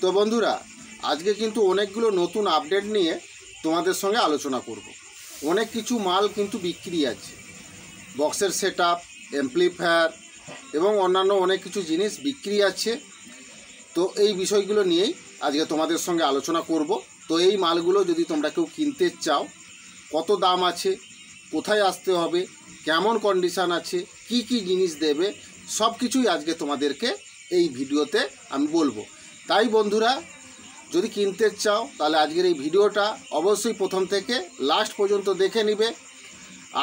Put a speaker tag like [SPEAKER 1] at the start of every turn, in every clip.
[SPEAKER 1] তো বন্ধুরা, আজকে কিন্তু অনেকগুলো নতুন আপডেট নিয়ে তোমাদের সঙ্গে আলোচনা করব। অনেক কিছু মাল কিন্তু বিক্রি আছে, বক্সের সেটআপ, অ্যাম্পলিফায়ার এবং অন্যান্য অনেক কিছু জিনিস বিক্রি আছে। তো এই বিষয়গুলো নিয়েই আজকে তোমাদের সঙ্গে আলোচনা করব। তো এই মালগুলো যদি তোমরা কেউ কিনতে চাও, কত দাম আছে, কোথায় আসতে হবে, কেমন কন্ডিশান আছে, কি কি জিনিস দেবে, সব কিছুই আজকে তোমাদেরকে এই ভিডিওতে আমি বলবো। তাই বন্ধুরা, যদি কিনতে চাও তাহলে আজকের এই ভিডিওটা অবশ্যই প্রথম থেকে লাস্ট পর্যন্ত দেখে নিবে।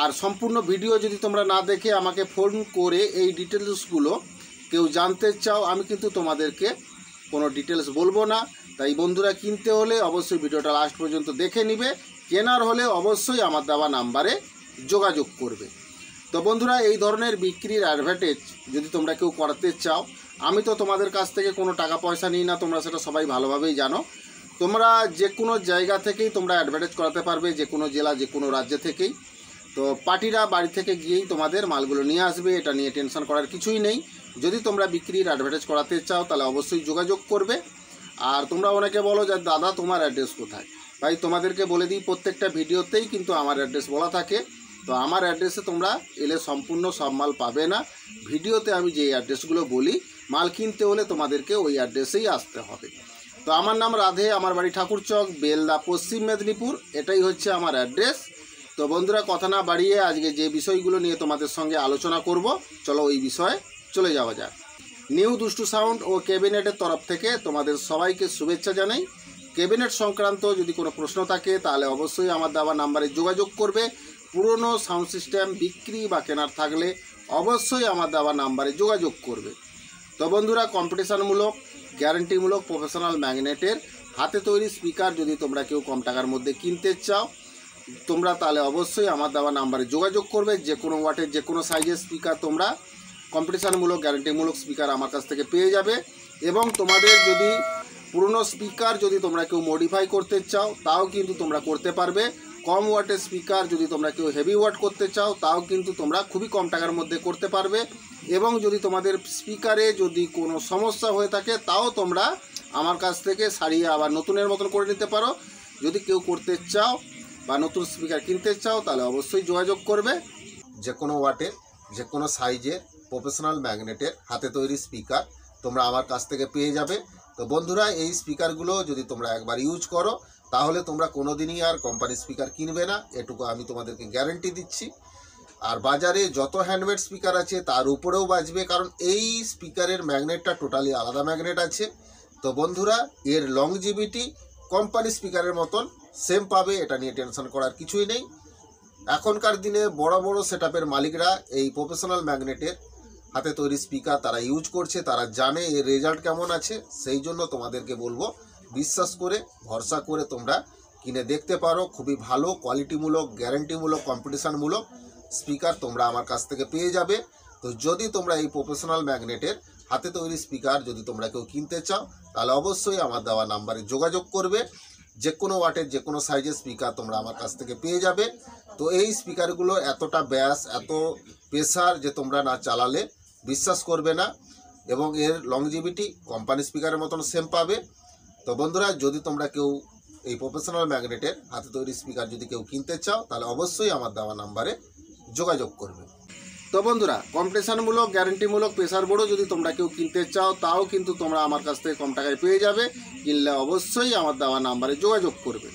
[SPEAKER 1] আর সম্পূর্ণ ভিডিও যদি তোমরা না দেখে আমাকে ফোন করে এই ডিটেলসগুলো কেউ জানতে চাও, আমি কিন্তু তোমাদেরকে কোনো ডিটেলস বলবো না। তাই বন্ধুরা, কিনতে হলে অবশ্যই ভিডিওটা লাস্ট পর্যন্ত দেখে নিবে, কেনার হলে অবশ্যই আমার দেওয়া নাম্বারে যোগাযোগ করবে। তো বন্ধুরা, এই ধরনের বিক্রির অ্যাডভার্টাইজ যদি তোমরা কেউ করাতে চাও, আমি তো তোমাদের কাছ থেকে কোনো টাকা পয়সা নিই না, তোমরা সেটা সবাই ভালোভাবেই জানো। তোমরা যে কোনো জায়গা থেকেই তোমরা অ্যাডভার্টাইজ করাতে পারবে, যে কোনো জেলা, যে কোনো রাজ্য থেকেই। তো পার্টিরা বাড়ি থেকে গিয়েই তোমাদের মালগুলো নিয়ে আসবে, এটা নিয়ে টেনশন করার কিছুই নেই। যদি তোমরা বিক্রির অ্যাডভার্টাইজ করাতে চাও তাহলে অবশ্যই যোগাযোগ করবে। আর তোমরা অনেকে বলো যে দাদা তোমার অ্যাড্রেস কোথায়, ভাই তোমাদেরকে বলে দিই, প্রত্যেকটা ভিডিওতেই কিন্তু আমার অ্যাড্রেস বলা থাকে। তো আমার অ্যাড্রেসে তোমরা এলে সম্পূর্ণ সব মাল পাবে না। ভিডিওতে আমি যে অ্যাড্রেসগুলো বলি, মাল কিনতে হলে তোমাদেরকে ওই অ্যাড্রেসেই আসতে হবে। তো আমার নাম রাধে, আমার বাড়ি ঠাকুরচক, বেলদা, পশ্চিম মেদিনীপুর, এটাই হচ্ছে আমার অ্যাড্রেস। তো বন্ধুরা, কথা না বাড়িয়ে আজকে যে বিষয়গুলো নিয়ে তোমাদের সঙ্গে আলোচনা করব, চলো ওই বিষয়ে চলে যাওয়া যাক। নিউ দুষ্টু সাউন্ড ও ক্যাবিনেটের তরফ থেকে তোমাদের সবাইকে শুভেচ্ছা জানাই। ক্যাবিনেট সংক্রান্ত যদি কোনো প্রশ্ন থাকে তাহলে অবশ্যই আমার দেওয়া নাম্বারে যোগাযোগ করবে। পুরনো সাউন্ড সিস্টেম বিক্রি বা কেনার থাকলে অবশ্যই আমার দেওয়া নাম্বারে যোগাযোগ করবে। তো বন্ধুরা, কম্পিটিশানমূলক, গ্যারান্টিমূলক প্রফেশনাল ম্যাগনেটের হাতে তৈরি স্পিকার যদি তোমরা কেউ কম টাকার মধ্যে কিনতে চাও, তোমরা তাহলে অবশ্যই আমার দেওয়া নাম্বারে যোগাযোগ করবে। যে কোনো ওয়াটের, যে কোনো সাইজের স্পিকার তোমরা কম্পিটিশানমূলক, গ্যারান্টিমূলক স্পিকার আমার কাছ থেকে পেয়ে যাবে। এবং তোমাদের যদি পুরনো স্পিকার যদি তোমরা কেউ মডিফাই করতে চাও, তাও কিন্তু তোমরা করতে পারবে। কম ওয়াটের স্পিকার যদি তোমরা কেউ হেভি ওয়াট করতে চাও, তাও কিন্তু তোমরা খুবই কম টাকার মধ্যে করতে পারবে। এবং যদি তোমাদের স্পিকারে যদি কোনো সমস্যা হয়ে থাকে, তাও তোমরা আমার কাছ থেকে সারিয়ে আবার নতুনের মতন করে নিতে পারো। যদি কেউ করতে চাও বা নতুন স্পিকার কিনতে চাও তাহলে অবশ্যই যোগাযোগ করবে। যে কোনো ওয়াটের, যে কোনো সাইজের প্রফেশনাল ম্যাগনেটের হাতে তৈরি স্পিকার তোমরা আমার কাছ থেকে পেয়ে যাবে। তো বন্ধুরা, এই স্পিকারগুলো যদি তোমরা একবার ইউজ করো তাহলে তোমরা কোনোদিনই আর কোম্পানির স্পিকার কিনবে না, এটুকু আমি তোমাদেরকে গ্যারেন্টি দিচ্ছি। আর বাজারে যত হ্যান্ডমেড স্পিকার আছে তার উপরেও বাজবে, কারণ এই স্পিকারের ম্যাগনেটটা টোটালি আলাদা ম্যাগনেট আছে। তো বন্ধুরা, এর লংজিভিটি কোম্পানি স্পিকারের মতন সেম পাবে, এটা নিয়ে টেনশন করার কিছুই নেই। এখনকার দিনে বড় বড় সেটআপের মালিকরা এই প্রফেশনাল ম্যাগনেটের হাতে তৈরি স্পিকার তারা ইউজ করছে, তারা জানে এর রেজাল্ট কেমন আছে। সেই জন্য তোমাদেরকে বলবো, বিশ্বাস করে, ভরসা করে তোমরা কিনে দেখতে পারো। খুবই ভালো কোয়ালিটিমূলক, গ্যারান্টিমূলক, কম্পিটিশানমূলক স্পিকার তোমরা আমার কাছ থেকে পেয়ে যাবে। তো যদি তোমরা এই প্রফেশনাল ম্যাগনেটের হাতে তৈরি স্পিকার যদি তোমরা কেউ কিনতে চাও তাহলে অবশ্যই আমার দেওয়া নাম্বারে যোগাযোগ করবে। যে কোনো ওয়াটের, যে কোনো সাইজের স্পিকার তোমরা আমার কাছ থেকে পেয়ে যাবে। তো এই স্পিকারগুলো এতটা ব্যাস, এত প্রেসার যে তোমরা না চালালে বিশ্বাস করবে না, এবং এর লংজিভিটি কোম্পানি স্পিকারের মতন সেম পাবে। তো বন্ধুরা, যদি তোমরা কেউ এই প্রফেশনাল ম্যাগনেটের হাতে তৈরি স্পিকার যদি কেউ কিনতে চাও তাহলে অবশ্যই আমার দেওয়া নাম্বারে যোগাযোগ করবে। তো বন্ধুরা, কম্পিটিশানমূলক, গ্যারান্টিমূলক প্রেসার বোর্ডও যদি তোমরা কেউ কিনতে চাও তাও কিন্তু তোমরা আমার কাছ থেকে কম টাকায় পেয়ে যাবে। কিনলে অবশ্যই আমার দেওয়া নাম্বারে যোগাযোগ করবে।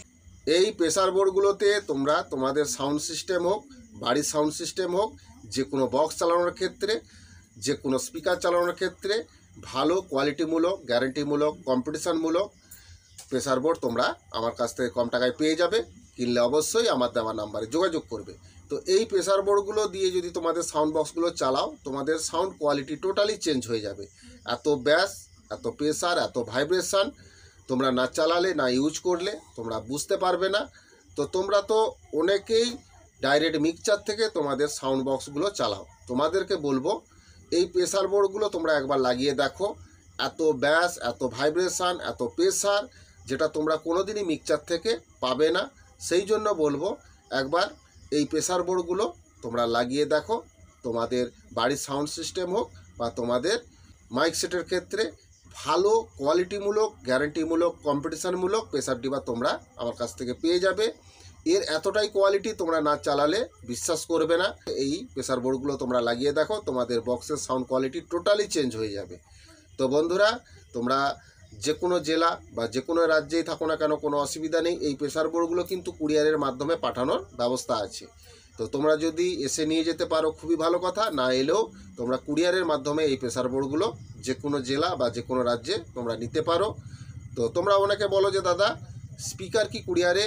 [SPEAKER 1] এই প্রেসার বোর্ডগুলোতে তোমরা তোমাদের সাউন্ড সিস্টেম হোক, বাড়ির সাউন্ড সিস্টেম হোক, যে কোনো বক্স চালানোর ক্ষেত্রে, যে কোনো স্পিকার চালানোর ক্ষেত্রে ভালো কোয়ালিটিমূলক, গ্যারান্টিমূলক, কম্পিটিশানমূলক প্রেসার বোর্ড তোমরা আমার কাছ থেকে কম টাকায় পেয়ে যাবে। কিনলে অবশ্যই আমার দেওয়া নাম্বারে যোগাযোগ করবে। তো এই প্রেসার বোর্ডগুলো দিয়ে যদি তোমাদের সাউন্ড বক্সগুলো চালাও, তোমাদের সাউন্ড কোয়ালিটি টোটালি চেঞ্জ হয়ে যাবে। এত ব্যাস, এত প্রেসার, এত ভাইব্রেশন তোমরা না চালালে, না ইউজ করলে তোমরা বুঝতে পারবে না। তো তোমরা তো অনেকেই ডাইরেক্ট মিক্সচার থেকে তোমাদের সাউন্ড বক্সগুলো চালাও, তোমাদেরকে বলবো এই প্রেসার বোর্ডগুলো তোমরা একবার লাগিয়ে দেখো। এত ব্যাস, এত ভাইব্রেশন, এত প্রেসার যেটা তোমরা কোনোদিনই মিক্সচার থেকে পাবে না। সেই জন্য বলবো একবার এই প্রেসার বোর্ডগুলো তোমরা লাগিয়ে দেখো। তোমাদের বাড়ির সাউন্ড সিস্টেম হোক বা তোমাদের মাইক সেটের ক্ষেত্রে ভালো কোয়ালিটিমূলক, গ্যারান্টিমূলক, কম্পিটিশানমূলক প্রেসার ডিবার তোমরা আমার কাছ থেকে পেয়ে যাবে। এর এতটাই কোয়ালিটি তোমরা না চালালে বিশ্বাস করবে না। এই প্রেসার বোর্ডগুলো তোমরা লাগিয়ে দেখো, তোমাদের বক্সের সাউন্ড কোয়ালিটি টোটালি চেঞ্জ হয়ে যাবে। তো বন্ধুরা, তোমরা যে কোনো জেলা বা যে কোনো রাজ্যেই থাকো না কেন, কোনো অসুবিধা নেই। এই প্রেসার বোর্ডগুলো কিন্তু কুরিয়ারের মাধ্যমে পাঠানোর ব্যবস্থা আছে। তো তোমরা যদি এসে নিয়ে যেতে পারো খুবই ভালো কথা, না এলেও তোমরা কুরিয়ারের মাধ্যমে এই প্রেসার বোর্ডগুলো যে কোনো জেলা বা যে কোনো রাজ্যে তোমরা নিতে পারো। তো তোমরা অনেকে বলো যে দাদা স্পিকার কি কুরিয়ারে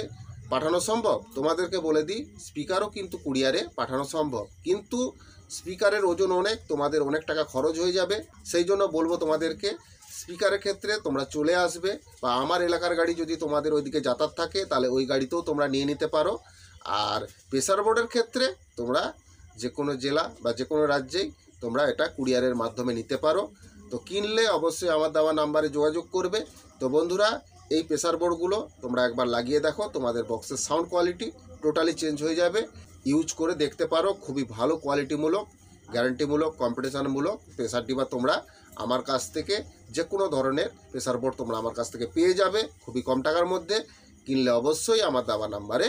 [SPEAKER 1] পাঠানো সম্ভব? তোমাদেরকে বলে দিই, স্পিকারও কিন্তু কুরিয়ারে পাঠানো সম্ভব, কিন্তু স্পিকারের ওজন অনেক, তোমাদের অনেক টাকা খরচ হয়ে যাবে। সেই জন্য বলবো তোমাদেরকে, স্পিকারের ক্ষেত্রে তোমরা চলে আসবে, বা আমার এলাকার গাড়ি যদি তোমাদের ওইদিকে যাতায়াত থাকে তাহলে ওই গাড়িতেও তোমরা নিয়ে নিতে পারো। আর প্রেসার বোর্ডের ক্ষেত্রে তোমরা যে কোনো জেলা বা যে কোনো রাজ্যেই তোমরা এটা কুরিয়ারের মাধ্যমে নিতে পারো। তো কিনলে অবশ্যই আমার দেওয়া নাম্বারে যোগাযোগ করবে। তো বন্ধুরা, এই প্রেসার বোর্ডগুলো তোমরা একবার লাগিয়ে দেখো, তোমাদের বক্সের সাউন্ড কোয়ালিটি টোটালি চেঞ্জ হয়ে যাবে। ইউজ করে দেখতে পারো, খুবই ভালো কোয়ালিটিমূলক, গ্যারান্টিমূলক, কম্পিটিশানমূলক প্রেসার ডিবার তোমরা আমার কাছ থেকে যে কোনো ধরনের প্রেসার বোর্ড তোমরা আমার কাছ থেকে পেয়ে যাবে খুবই কম টাকার মধ্যে। কিনলে অবশ্যই আমার দেওয়া নাম্বারে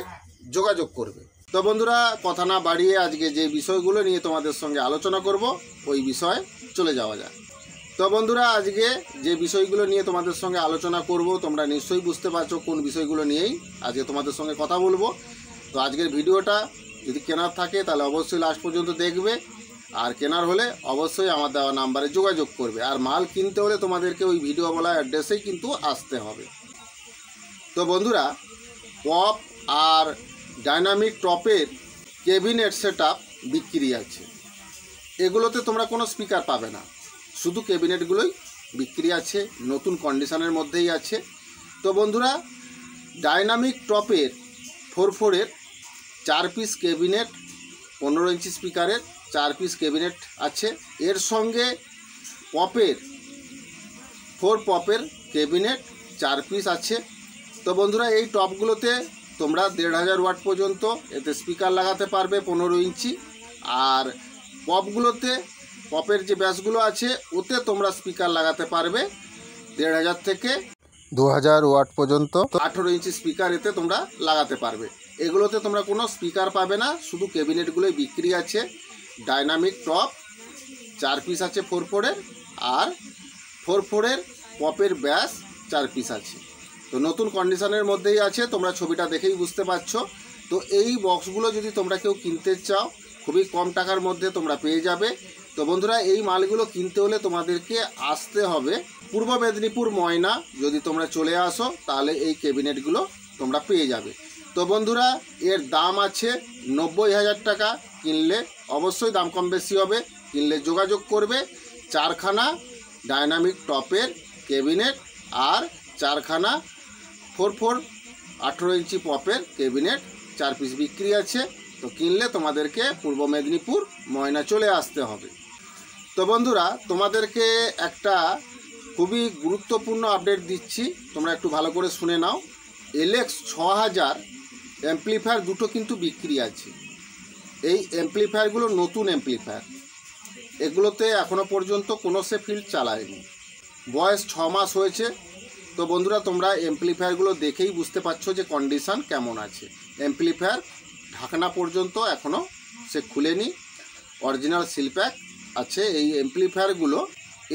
[SPEAKER 1] যোগাযোগ করবে। তো বন্ধুরা, কথা না বাড়িয়ে আজকে যে বিষয়গুলো নিয়ে তোমাদের সঙ্গে আলোচনা করব ওই বিষয়ে চলে যাওয়া যায়। তো বন্ধুরা, আজকে যে বিষয়গুলো নিয়ে তোমাদের সঙ্গে আলোচনা করব তোমরা নিশ্চয়ই বুঝতে পারছো কোন বিষয়গুলো নিয়েই আজকে তোমাদের সঙ্গে কথা বলবো। তো আজকের ভিডিওটা যদি কেনার থাকে তাহলে অবশ্যই লাস্ট পর্যন্ত দেখবে, আর কেনার হলে অবশ্যই আমার দেওয়া নাম্বারে যোগাযোগ করবে। আর মাল কিনতে হলে তোমাদেরকে ওই ভিডিও বলা অ্যাড্রেসেই কিন্তু আসতে হবে। তো বন্ধুরা, পপ আর ডাইনামিক টপের ক্যাবিনেট সেটআপ বিক্রি আছে। এগুলোতে তোমরা কোনো স্পিকার পাবে না, শুধু ক্যাবিনেটগুলোই বিক্রি আছে, নতুন কন্ডিশনের মধ্যেই আছে। তো বন্ধুরা, ডাইনামিক টপের 4/4-এর 4 পিস ক্যাবিনেট, 15 ইঞ্চি স্পিকারের 4 পিস ক্যাবিনেট আছে। এর সঙ্গে পপের 4 পপের ক্যাবিনেট 4 পিস আছে। তো বন্ধুরা, এই টপগুলোতে তোমরা 1500 ওয়াট পর্যন্ত এতে স্পিকার লাগাতে পারবে 15 ইঞ্চি। আর পপগুলোতে, পপের যে ব্যাসগুলো আছে ওতে তোমরা স্পিকার লাগাতে পারবে 1500 থেকে 2000 ওয়াট পর্যন্ত। 18 ইঞ্চি স্পিকার এতে তোমরা লাগাতে পারবে। এগুলোতে তোমরা কোনো স্পিকার পাবে না, শুধু ক্যাবিনেটগুলোই বিক্রি আছে। ডাইনামিক টপ 4 পিস আছে 4/4-এর, আর 4/4-এর পপের ব্যাস 4 পিস আছে। তো নতুন কন্ডিশনের মধ্যেই আছে, তোমরা ছবিটা দেখেই বুঝতে পারছো। তো এই বক্সগুলো যদি তোমরা কেউ কিনতে চাও খুবই কম টাকার মধ্যে তোমরা পেয়ে যাবে। তো বন্ধুরা, এই মালগুলো কিনতে হলে তোমাদেরকে আসতে হবে পূর্ব মেদিনীপুর ময়না। যদি তোমরা চলে আসো তাহলে এই ক্যাবিনেটগুলো তোমরা পেয়ে যাবে। তো বন্ধুরা, এর দাম আছে 90,000 টাকা। কিনলে অবশ্যই দাম কম বেশি হবে, কিনলে যোগাযোগ করবে। 4খানা ডাইনামিক টপের ক্যাবিনেট আর 4খানা 4/4 18 ইঞ্চি পপের ক্যাবিনেট 4 পিস বিক্রি আছে। তো কিনলে তোমাদেরকে পূর্ব মেদিনীপুর ময়না চলে আসতে হবে। তো বন্ধুরা, তোমাদেরকে একটা খুবই গুরুত্বপূর্ণ আপডেট দিচ্ছি, তোমরা একটু ভালো করে শুনে নাও। LX 6000 অ্যাম্প্লিফায়ার দুটো কিন্তু বিক্রি আছে। এই অ্যাম্প্লিফায়ারগুলো নতুন অ্যাম্প্লিফায়ার, এগুলোতে এখনও পর্যন্ত কোনো সে ফিল্ড চালায়নি, বয়স 6 মাস হয়েছে। তো বন্ধুরা, তোমরা অ্যাম্প্লিফায়ারগুলো দেখেই বুঝতে পারছো যে কন্ডিশান কেমন আছে। অ্যাম্প্লিফায়ার ঢাকনা পর্যন্ত এখনও সে খুলেনি, অরিজিনাল সিলপ্যাক আছে। এই অ্যাম্প্লিফায়ারগুলো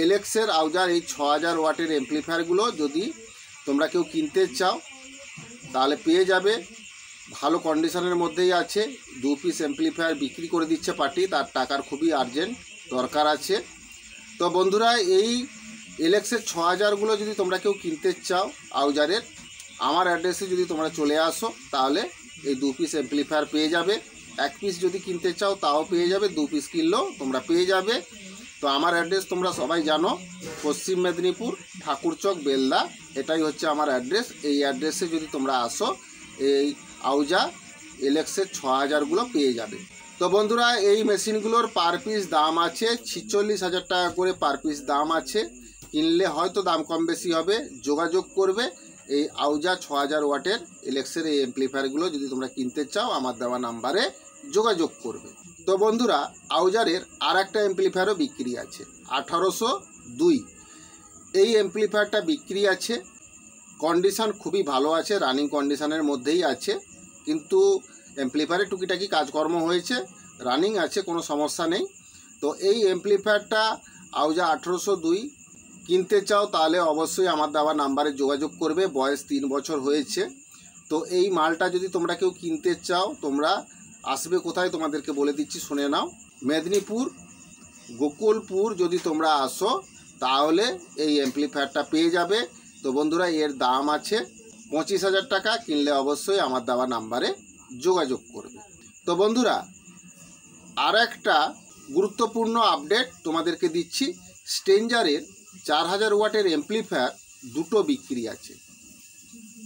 [SPEAKER 1] এলেক্সের আউজার, এই 6000 ওয়াটের অ্যাম্প্লিফায়ারগুলো যদি তোমরা কেউ কিনতে চাও তাহলে পেয়ে যাবে, ভালো কন্ডিশনের মধ্যেই আছে। 2 পিস অ্যাম্প্লিফায়ার বিক্রি করে দিচ্ছে পার্টি, তার টাকার খুবই আর্জেন্ট দরকার আছে। তো বন্ধুরা, এই এলেক্সের 6000গুলো যদি তোমরা কেউ কিনতে চাও আউজারের, আমার অ্যাড্রেসে যদি তোমরা চলে আসো তাহলে এই 2 পিস অ্যাম্প্লিফায়ার পেয়ে যাবে। 1 পিস যদি কিনতে চাও তাও পেয়ে যাবে, 2 পিস কিনলেও তোমরা পেয়ে যাবে। তো আমার অ্যাড্রেস তোমরা সবাই জানো, পশ্চিম মেদিনীপুর ঠাকুরচক বেলদা, এটাই হচ্ছে আমার অ্যাড্রেস। এই অ্যাড্রেসে যদি তোমরা আসো এই আউজা এলেক্সের 6000গুলো পেয়ে যাবে। তো বন্ধুরা, এই মেশিনগুলোর পার পিস দাম আছে 46,000 টাকা করে পার পিস দাম আছে। কিনলে হয়তো দাম কম বেশি হবে, যোগাযোগ করবে। এই আউজা 6000 ওয়াটের এলেক্সের এই অ্যাম্প্লিফায়ারগুলো যদি তোমরা কিনতে চাও আমার দেওয়া নাম্বারে যোগাযোগ করবে। তো বন্ধুরা, আউজারের আর একটা অ্যাম্প্লিফায়ারও বিক্রি আছে 1802। এই অ্যাম্প্লিফায়ারটা বিক্রি আছে, কন্ডিশান খুবই ভালো আছে, রানিং কন্ডিশানের মধ্যেই আছে, কিন্তু অ্যাম্প্লিফায়ারে টুকিটাকি কাজকর্ম হয়েছে, রানিং আছে, কোনো সমস্যা নেই। তো এই অ্যাম্প্লিফায়ারটা আউজা 1802 কিনতে চাও তাহলে অবশ্যই আমার দেওয়া নাম্বারে যোগাযোগ করবে। বয়স 3 বছর হয়েছে। তো এই মালটা যদি তোমরা কেউ কিনতে চাও, তোমরা আসবে কোথায় তোমাদেরকে বলে দিচ্ছি, শুনে নাও। মেদিনীপুর গোকুলপুর যদি তোমরা আসো তাহলে এই অ্যাম্প্লিফায়ারটা পেয়ে যাবে। তো বন্ধুরা, এর দাম আছে 25,000 টাকা। কিনলে অবশ্যই আমার দেওয়া নাম্বারে যোগাযোগ করবে। তো বন্ধুরা, আর একটা গুরুত্বপূর্ণ আপডেট তোমাদেরকে দিচ্ছি। স্ট্রেঞ্জারের 4000 ওয়াটের অ্যাম্প্লিফায়ার দুটো বিক্রি আছে,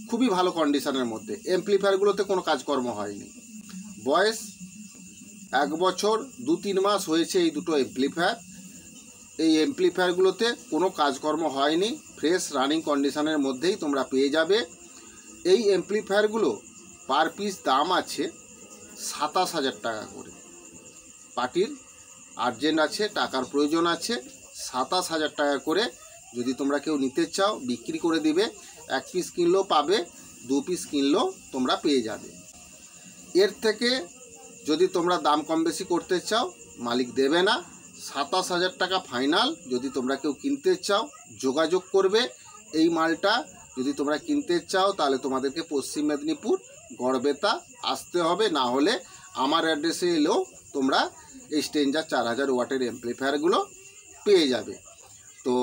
[SPEAKER 1] খুবই ভালো কন্ডিশনের মধ্যে। অ্যাম্প্লিফায়ারগুলোতে কোনো কাজকর্ম হয়নি, বয়স 1 বছর 2-3 মাস হয়েছে এই দুটো অ্যাম্প্লিফায়ার। এই অ্যাম্প্লিফায়ারগুলোতে কোনো কাজকর্ম হয়নি, ফ্রেশ রানিং কন্ডিশনের মধ্যেই তোমরা পেয়ে যাবে। এই অ্যাম্প্লিফায়ারগুলো পার পিস দাম আছে 27,000 টাকা করে। পার্টির আর্জেন্ট আছে, টাকার প্রয়োজন আছে, 27,000 টাকা করে যদি তোমরা কেউ নিতে চাও বিক্রি করে দিবে। 1 পিস কিনলেও পাবে, 2 পিস কিনলেও তোমরা পেয়ে যাবে। এর থেকে যদি তোমরা দাম কম বেশি করতে চাও মালিক দেবে না। 27,000 টাকা ফাইনাল। যদি তোমরা কেউ কিনতে চাও যোগাযোগ করবে। এই মালটা যদি তোমরা কিনতে চাও তাহলে তোমাদেরকে পশ্চিম মেদিনীপুর গড়বেতা আসতে হবে, না হলে আমার অ্যাড্রেসে এলেও তোমরা এই স্ট্রেঞ্জার 4000 ওয়াটের অ্যাম্প্লিফায়ারগুলো পেয়ে যাবে। তো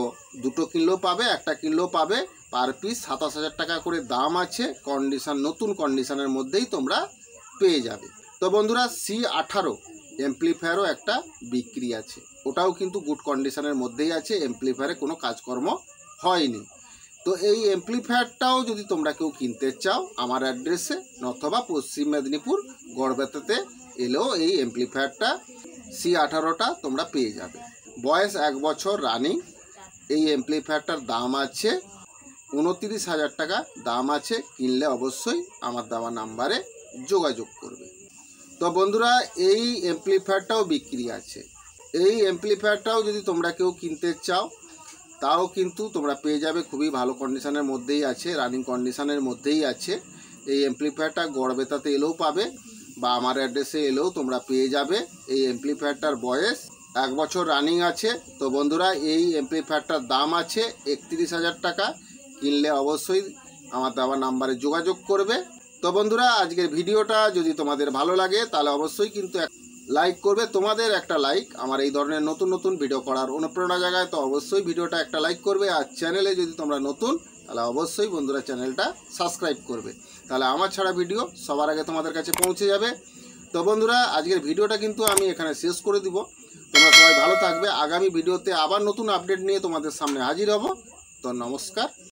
[SPEAKER 1] দুটো কিনলেও পাবে, একটা কিনলেও পাবে। পার পিস 27,000 টাকা করে দাম আছে। কন্ডিশন নতুন কন্ডিশনের মধ্যেই তোমরা পেয়ে যাবে। তো বন্ধুরা, C18 অ্যাম্প্লিফায়ারও একটা বিক্রি আছে, ওটাও কিন্তু গুড কন্ডিশনের মধ্যেই আছে, অ্যাম্প্লিফায়ারে কোনো কাজকর্ম হয়নি। তো এই অ্যাম্প্লিফায়ারটাও যদি তোমরা কেউ কিনতে চাও আমার অ্যাড্রেসে অথবা পশ্চিম মেদিনীপুর গড়বেতাতে এলেও এই অ্যাম্প্লিফায়ারটা C18টা তোমরা পেয়ে যাবে। বয়স 1 বছর রানিং। এই অ্যাম্প্লিফায়ারটার দাম আছে 29,000 টাকা দাম আছে। কিনলে অবশ্যই আমার দেওয়া নাম্বারে যোগাযোগ করবে। তো বন্ধুরা, এই অ্যাম্প্লিফায়ারটাও বিক্রি আছে। এই অ্যাম্প্লিফায়ারটাও যদি তোমরা কেউ কিনতে চাও তাও কিন্তু তোমরা পেয়ে যাবে, খুবই ভালো কন্ডিশনের মধ্যেই আছে, রানিং কন্ডিশনের মধ্যেই আছে। এই অ্যাম্প্লিফায়ারটা গড়বেতাতে এলেও পাবে বা আমার অ্যাড্রেসে এলেও তোমরা পেয়ে যাবে। এই অ্যাম্প্লিফায়ারটার বয়স 1 বছর রানিং আছে। তো বন্ধুরা, এই অ্যাম্প্লিফায়ারটার দাম আছে 31,000 টাকা। কিনলে অবশ্যই আমার দেওয়া নাম্বারে যোগাযোগ করবে। তো বন্ধুরা, আজকের ভিডিওটা যদি তোমাদের ভালো লাগে তাহলে অবশ্যই কিন্তু লাইক করবে। তোমাদের একটা লাইক আমার এই ধরনের নতুন নতুন ভিডিও করার অনুপ্রেরণা জাগায়। তো অবশ্যই ভিডিওটা একটা লাইক করবে। আর চ্যানেলে যদি তোমরা নতুন তাহলে অবশ্যই বন্ধুরা চ্যানেলটা সাবস্ক্রাইব করবে, তাহলে আমার ছাড়া ভিডিও সবার আগে তোমাদের কাছে পৌঁছে যাবে। তো বন্ধুরা, আজকের ভিডিওটা কিন্তু আমি এখানে শেষ করে দিব। তোমরা সবাই ভালো থাকবে। আগামী ভিডিওতে আবার নতুন আপডেট নিয়ে তোমাদের সামনে হাজির হব। তো নমস্কার।